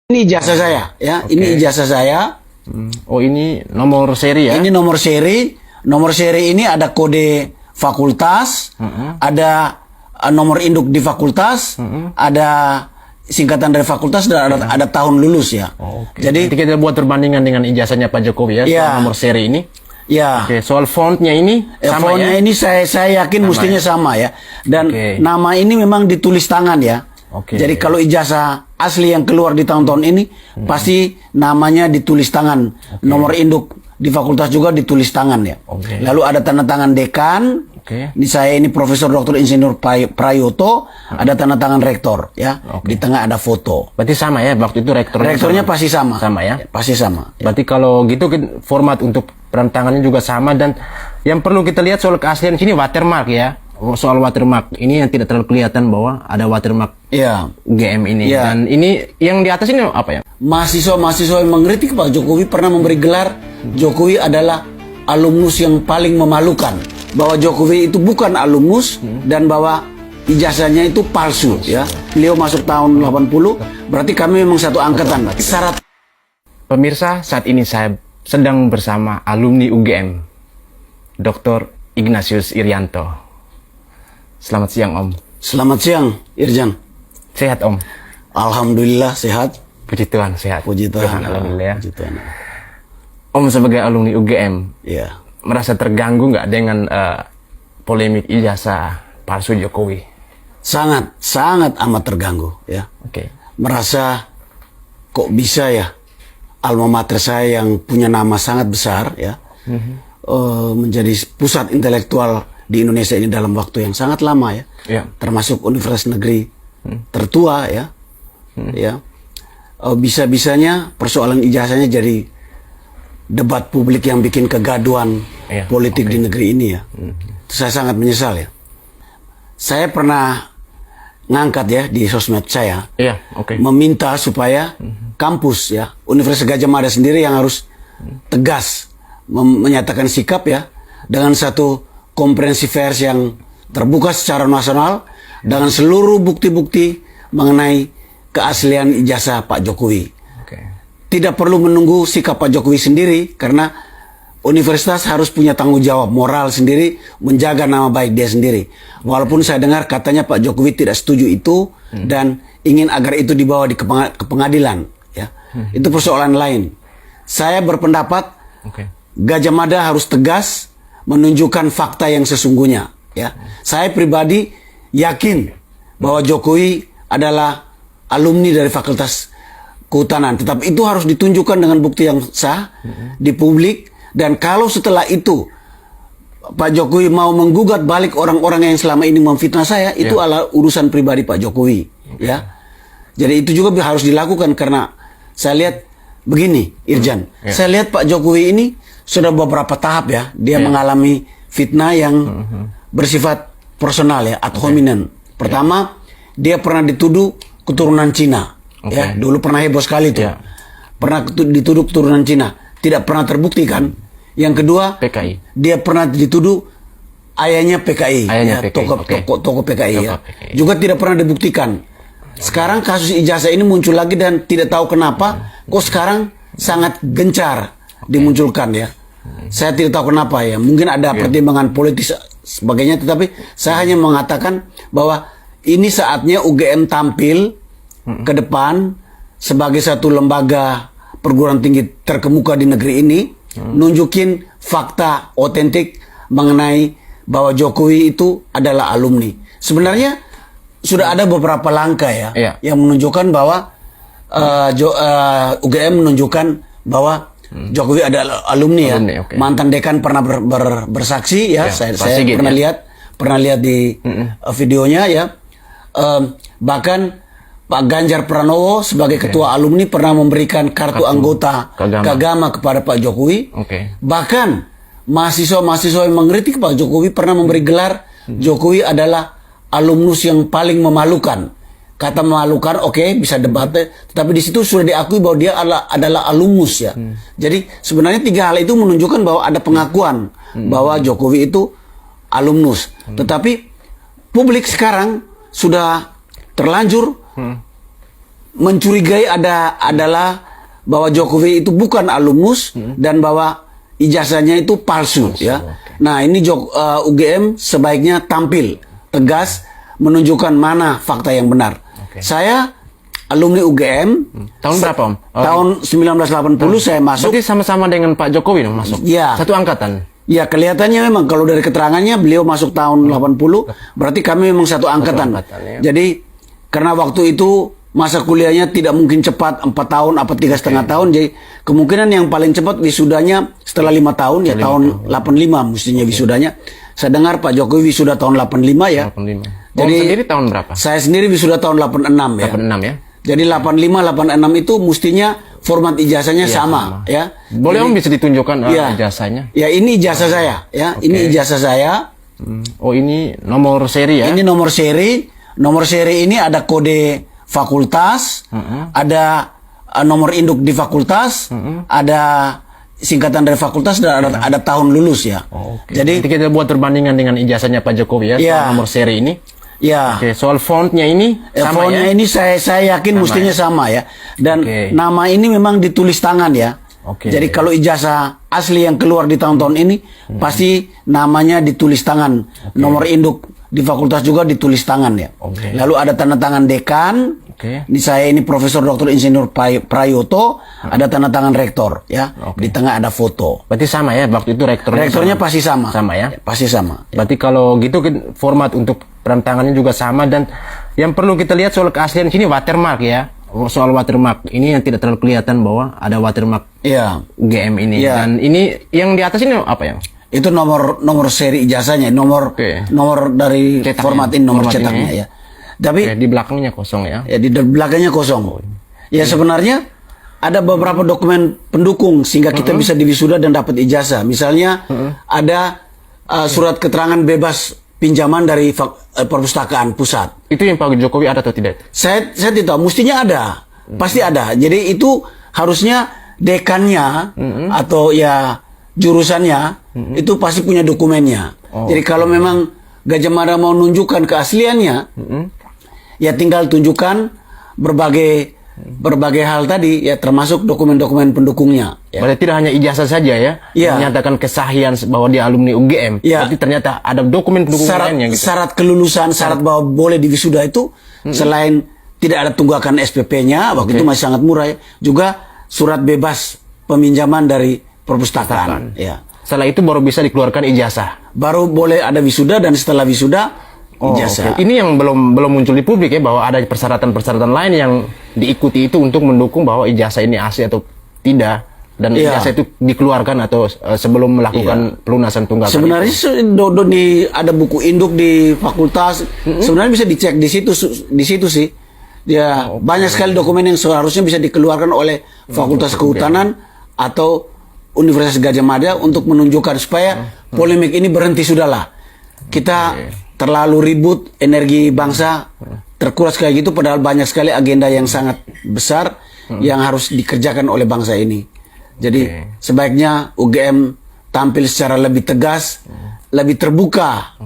Ini ijazah saya, ya. Oke. Ini ijazah saya. Oh, ini nomor seri ya? Ini nomor seri. Nomor seri ini ada kode fakultas, ada nomor induk di fakultas, ada singkatan dari fakultas, dan ada tahun lulus ya. Oke. Jadi, Nanti kita buat perbandingan dengan ijazahnya Pak Jokowi ya, Iya. soal nomor seri ini. ya. Oke, soal fontnya ini sama Fontnya ya? ini saya yakin Sama mestinya ya? sama ya. Dan Oke. nama ini memang ditulis tangan ya. Oke. Jadi kalau ijazah asli yang keluar di tahun-tahun ini pasti namanya ditulis tangan. Nomor induk di fakultas juga ditulis tangan ya. Oke. Lalu ada tanda tangan dekan. Oke. Ini saya ini Profesor Dr. Insinyur Prayoto, ada tanda tangan rektor ya. Oke. Di tengah ada foto. Berarti sama ya, waktu itu Rektornya pasti sama. Sama ya? Pasti sama. Berarti kalau gitu format untuk perantangannya juga sama, dan yang perlu kita lihat soal keaslian sini watermark ya. Soal watermark ini yang tidak terlalu kelihatan bahwa ada watermark Ya. UGM ini. Iya. Dan ini yang di atas ini apa ya? Mahasiswa-mahasiswa yang mengkritik Pak Jokowi pernah memberi gelar Jokowi adalah alumnus yang paling memalukan. Bahwa Jokowi itu bukan alumnus dan bahwa ijazahnya itu palsu ya. Beliau masuk tahun 80, berarti kami memang satu angkatan. Syarat Pemirsa, saat ini saya sedang bersama alumni UGM, Dr. Ignatius Irianto. Selamat siang, Om. Selamat siang, Irjan. Sehat, Om? Alhamdulillah sehat. Puji Tuhan, sehat. Puji Tuhan. Alhamdulillah ya. Puji Tuhan. Om sebagai alumni UGM, Ya. merasa terganggu nggak dengan polemik ijazah palsu Jokowi? Sangat amat terganggu ya. Oke. Merasa kok bisa ya alma mater saya yang punya nama sangat besar ya menjadi pusat intelektual di Indonesia ini dalam waktu yang sangat lama ya. Ya. Termasuk universitas negeri tertua ya. Ya. Bisa-bisanya persoalan ijazahnya jadi debat publik yang bikin kegaduhan Ya, politik di negeri ini ya. Saya sangat menyesal ya. Saya pernah ngangkat ya di sosmed saya Iya, oke. meminta supaya kampus ya Universitas Gadjah Mada sendiri yang harus tegas menyatakan sikap ya dengan satu komprehensi pers yang terbuka secara nasional dengan seluruh bukti-bukti mengenai keaslian ijazah Pak Jokowi. Oke. Tidak perlu menunggu sikap Pak Jokowi sendiri karena universitas harus punya tanggung jawab moral sendiri menjaga nama baik dia sendiri. Walaupun saya dengar katanya Pak Jokowi tidak setuju itu dan ingin agar itu dibawa ke pengadilan ya. Itu persoalan lain. Saya berpendapat Oke. Gadjah Mada harus tegas menunjukkan fakta yang sesungguhnya ya. Saya pribadi yakin bahwa Jokowi adalah alumni dari Fakultas Kehutanan, tetapi itu harus ditunjukkan dengan bukti yang sah di publik. Dan kalau setelah itu Pak Jokowi mau menggugat balik orang-orang yang selama ini memfitnah saya, itu adalah urusan pribadi Pak Jokowi ya. Jadi itu juga harus dilakukan karena saya lihat begini Irjan, saya lihat Pak Jokowi ini sudah beberapa tahap ya dia mengalami fitnah yang bersifat personal ya, ad hominem. Pertama, dia pernah dituduh keturunan Cina ya, dulu pernah heboh sekali tuh. Pernah dituduh keturunan Cina, tidak pernah terbukti kan. Yang kedua, PKI. dia pernah dituduh ayahnya PKI, Ayahnya ya, PKI, tokoh PKI ya. PKI. Juga tidak pernah dibuktikan. Sekarang kasus ijazah ini muncul lagi dan tidak tahu kenapa kok sekarang sangat gencar dimunculkan ya. Saya tidak tahu kenapa ya. Mungkin ada pertimbangan politis sebagainya, tetapi saya hanya mengatakan bahwa ini saatnya UGM tampil ke depan sebagai satu lembaga perguruan tinggi terkemuka di negeri ini, nunjukin fakta otentik mengenai bahwa Jokowi itu adalah alumni. Sebenarnya sudah ada beberapa langkah ya yang menunjukkan bahwa UGM menunjukkan bahwa Jokowi adalah alumni ya. Mantan dekan pernah bersaksi ya. Saya pernah lihat di videonya ya. Bahkan Pak Ganjar Pranowo sebagai ketua alumni pernah memberikan kartu anggota Kagama kepada Pak Jokowi. Bahkan mahasiswa-mahasiswa yang mengkritik Pak Jokowi pernah memberi gelar Jokowi adalah alumnus yang paling memalukan. Kata memalukan, oke, bisa debat, tetapi di situ sudah diakui bahwa dia adalah alumnus ya. Jadi sebenarnya tiga hal itu menunjukkan bahwa ada pengakuan bahwa Jokowi itu alumnus. Tetapi publik sekarang sudah terlanjur mencurigai adalah bahwa Jokowi itu bukan alumnus dan bahwa ijazahnya itu palsu, ya. Nah, ini UGM sebaiknya tampil tegas menunjukkan mana fakta yang benar. Saya alumni UGM. Tahun berapa, Om? Tahun 1980 saya masuk. Berarti sama-sama dengan Pak Jokowi dong masuk? Iya. Satu angkatan? Ya, kelihatannya memang kalau dari keterangannya beliau masuk tahun 80, berarti kami memang satu angkatan. Ya. Jadi karena waktu itu masa kuliahnya tidak mungkin cepat 4 tahun apa 3,5 tahun, jadi kemungkinan yang paling cepat wisudanya setelah 5 tahun ya tahun 85 mestinya wisudanya. Saya dengar Pak Jokowi wisuda tahun 85 ya. 85. Jadi sendiri tahun berapa? Saya sendiri wisuda tahun 86 ya. 86 ya. Jadi 85 86 itu mestinya format ijazahnya sama ya. Boleh Om bisa ditunjukkan ya, ijazahnya? Ya, ini ijazah saya ya. Ini ijazah saya. Oh, ini nomor seri ya? Ini nomor seri. Nomor seri ini ada kode fakultas, ada nomor induk di fakultas, ada singkatan dari fakultas dan ada tahun lulus ya. Jadi kita buat perbandingan dengan ijazahnya Pak Jokowi ya, soal nomor seri ini. Ya. Soal fontnya ini sama fontnya ya? ini saya yakin sama mestinya sama ya. Dan nama ini memang ditulis tangan ya. Jadi kalau ijazah asli yang keluar di tahun-tahun ini pasti namanya ditulis tangan. Nomor induk di fakultas juga ditulis tangan ya. Lalu ada tanda tangan dekan. Ini saya ini Profesor Dr. Insinyur Prayoto, ada tanda tangan rektor ya. Di tengah ada foto. Berarti sama ya waktu itu rektornya pasti sama. Sama ya? Pasti sama. Berarti kalau gitu format untuk perantangannya juga sama, dan yang perlu kita lihat soal keaslian sini watermark ya. Soal watermark ini yang tidak terlalu kelihatan bahwa ada watermark UGM ini. Dan ini yang di atas ini apa ya? Itu nomor seri ijazahnya, nomor dari format ini, nomor cetaknya ya. Tapi di belakangnya kosong ya. Ya, di belakangnya kosong. Ya, sebenarnya ada beberapa dokumen pendukung sehingga kita bisa diwisuda dan dapat ijazah. Misalnya ada surat keterangan bebas pinjaman dari perpustakaan pusat. Itu yang Pak Jokowi ada atau tidak? Saya tidak tahu, mestinya ada. Pasti ada. Jadi itu harusnya dekannya atau ya jurusannya itu pasti punya dokumennya. Jadi kalau memang Gajah Mada mau nunjukkan keasliannya, ya tinggal tunjukkan berbagai hal tadi ya, termasuk dokumen-dokumen pendukungnya ya. Berarti tidak hanya ijazah saja ya, menyatakan kesahihan bahwa dia alumni UGM. Berarti ternyata ada dokumen pendukung lainnya gitu. Syarat kelulusan, syarat bahwa boleh diwisuda itu selain tidak ada tunggakan SPP-nya, waktu itu masih sangat murah ya, juga surat bebas peminjaman dari perpustakaan ya. Setelah itu baru bisa dikeluarkan ijazah. Baru boleh ada wisuda, dan setelah wisuda ijazah. Ini yang belum muncul di publik ya, bahwa ada persyaratan-persyaratan lain yang diikuti itu untuk mendukung bahwa ijazah ini asli atau tidak, dan ijazah itu dikeluarkan atau sebelum melakukan pelunasan tunggakan. Sebenarnya ada buku induk di fakultas, sebenarnya bisa dicek di situ sih. Ya, banyak sekali dokumen yang seharusnya bisa dikeluarkan oleh Fakultas Kehutanan atau Universitas Gajah Mada untuk menunjukkan supaya polemik ini berhenti sudahlah. Kita terlalu ribut, energi bangsa terkuras kayak gitu, padahal banyak sekali agenda yang sangat besar yang harus dikerjakan oleh bangsa ini. Jadi sebaiknya UGM tampil secara lebih tegas, lebih terbuka.